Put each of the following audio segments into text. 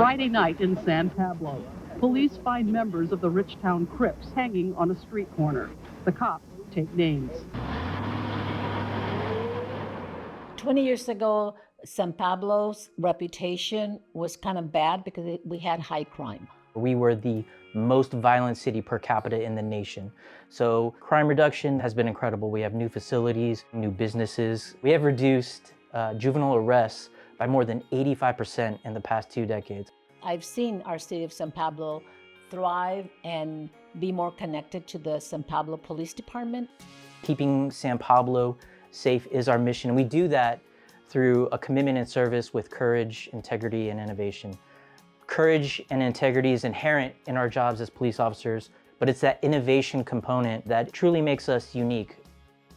Friday night in San Pablo, police find members of the Richtown Crips hanging on a street corner. The cops take names. 20 years ago, San Pablo's reputation was kind of bad because we had high crime. We were the most violent city per capita in the nation. So crime reduction has been incredible. We have new facilities, new businesses. We have reduced juvenile arrests by more than 85% in the past 2 decades. I've seen our city of San Pablo thrive and be more connected to the San Pablo Police Department. Keeping San Pablo safe is our mission. We do that through a commitment and service with courage, integrity, and innovation. Courage and integrity is inherent in our jobs as police officers, but it's that innovation component that truly makes us unique.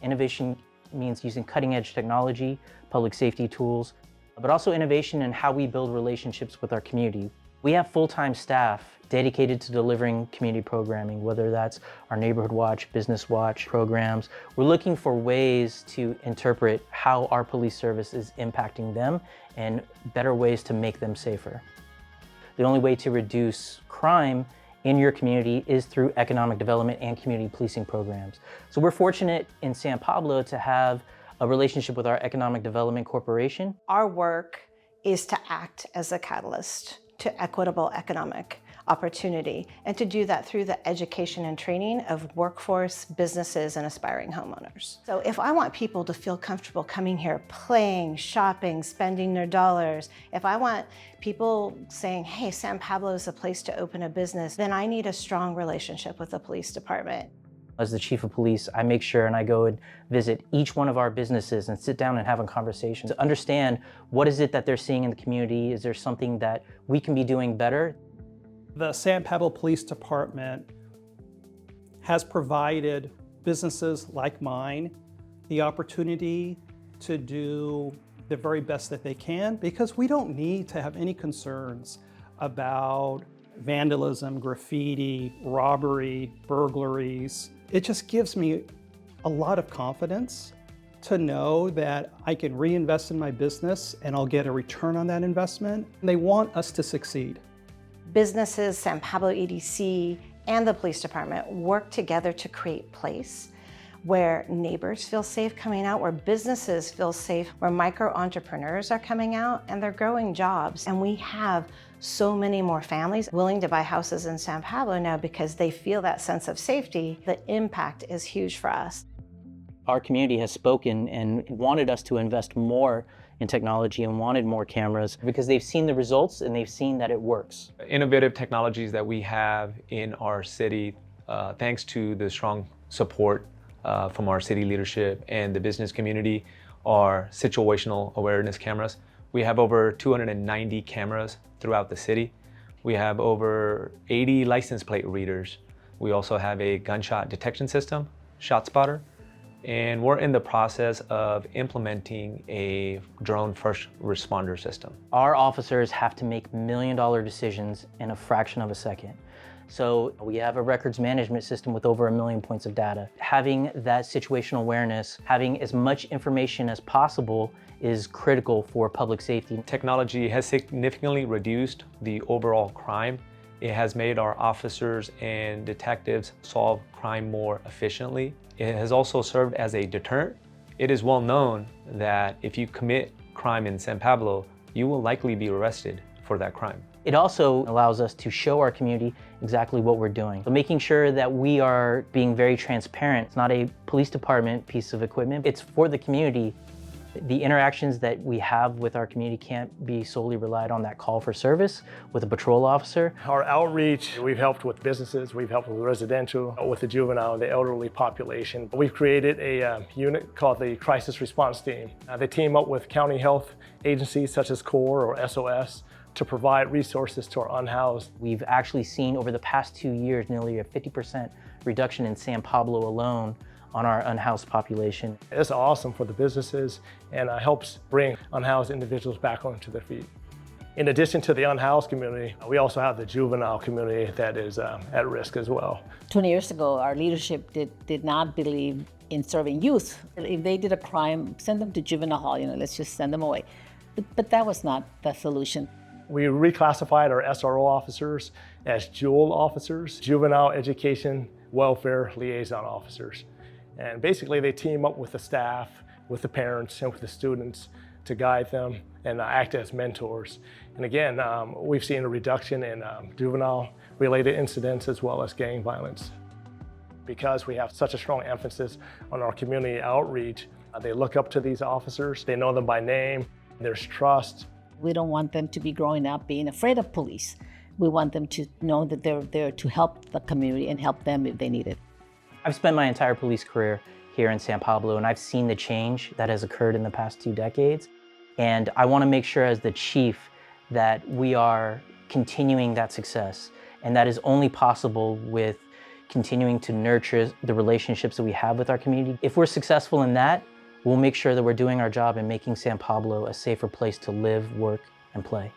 Innovation means using cutting-edge technology, public safety tools, but also innovation in how we build relationships with our community. We have full-time staff dedicated to delivering community programming, whether that's our Neighborhood Watch, Business Watch programs. We're looking for ways to interpret how our police service is impacting them and better ways to make them safer. The only way to reduce crime in your community is through economic development and community policing programs. So we're fortunate in San Pablo to have a relationship with our Economic Development Corporation. Our work is to act as a catalyst to equitable economic opportunity, and to do that through the education and training of workforce, businesses, and aspiring homeowners. So if I want people to feel comfortable coming here, playing, shopping, spending their dollars, if I want people saying, hey, San Pablo is a place to open a business, then I need a strong relationship with the police department. As the chief of police, I make sure and I go and visit each one of our businesses and sit down and have a conversation to understand what is it that they're seeing in the community. Is there something that we can be doing better? The San Pablo Police Department has provided businesses like mine the opportunity to do the very best that they can, because we don't need to have any concerns about vandalism, graffiti, robbery, burglaries. It just gives me a lot of confidence to know that I can reinvest in my business and I'll get a return on that investment. They want us to succeed. Businesses, San Pablo EDC, and the police department work together to create place where neighbors feel safe coming out, where businesses feel safe, where micro-entrepreneurs are coming out and they're growing jobs. And we have so many more families willing to buy houses in San Pablo now because they feel that sense of safety. The impact is huge for us. Our community has spoken and wanted us to invest more in technology and wanted more cameras because they've seen the results and they've seen that it works. Innovative technologies that we have in our city, thanks to the strong support from our city leadership and the business community, are situational awareness cameras. We have over 290 cameras throughout the city. We have over 80 license plate readers. We also have a gunshot detection system, ShotSpotter, and we're in the process of implementing a drone first responder system. Our officers have to make million-dollar decisions in a fraction of a second. So we have a records management system with over 1 million points of data. Having that situational awareness, having as much information as possible is critical for public safety. Technology has significantly reduced the overall crime. It has made our officers and detectives solve crime more efficiently. It has also served as a deterrent. It is well known that if you commit crime in San Pablo, you will likely be arrested for that crime. It also allows us to show our community exactly what we're doing. So making sure that we are being very transparent. It's not a police department piece of equipment, it's for the community. The interactions that we have with our community can't be solely relied on that call for service with a patrol officer. Our outreach, we've helped with businesses, we've helped with residential, with the juvenile and the elderly population. We've created a unit called the Crisis Response Team. They team up with county health agencies such as CORE or SOS to provide resources to our unhoused. We've actually seen over the past 2 years nearly a 50% reduction in San Pablo alone on our unhoused population. It's awesome for the businesses and helps bring unhoused individuals back onto their feet. In addition to the unhoused community, we also have the juvenile community that is at risk as well. 20 years ago, our leadership did not believe in serving youth. If they did a crime, send them to juvenile hall, let's just send them away. But that was not the solution. We reclassified our SRO officers as J.E.W.L officers, Juvenile Education Welfare Liaison officers. And basically they team up with the staff, with the parents, and with the students to guide them and act as mentors. And again, we've seen a reduction in juvenile-related incidents as well as gang violence. Because we have such a strong emphasis on our community outreach, they look up to these officers, they know them by name, there's trust. We don't want them to be growing up being afraid of police. We want them to know that they're there to help the community and help them if they need it. I've spent my entire police career here in San Pablo, and I've seen the change that has occurred in the past 2 decades. And I want to make sure as the chief that we are continuing that success. And that is only possible with continuing to nurture the relationships that we have with our community. If we're successful in that, we'll make sure that we're doing our job in making San Pablo a safer place to live, work, and play.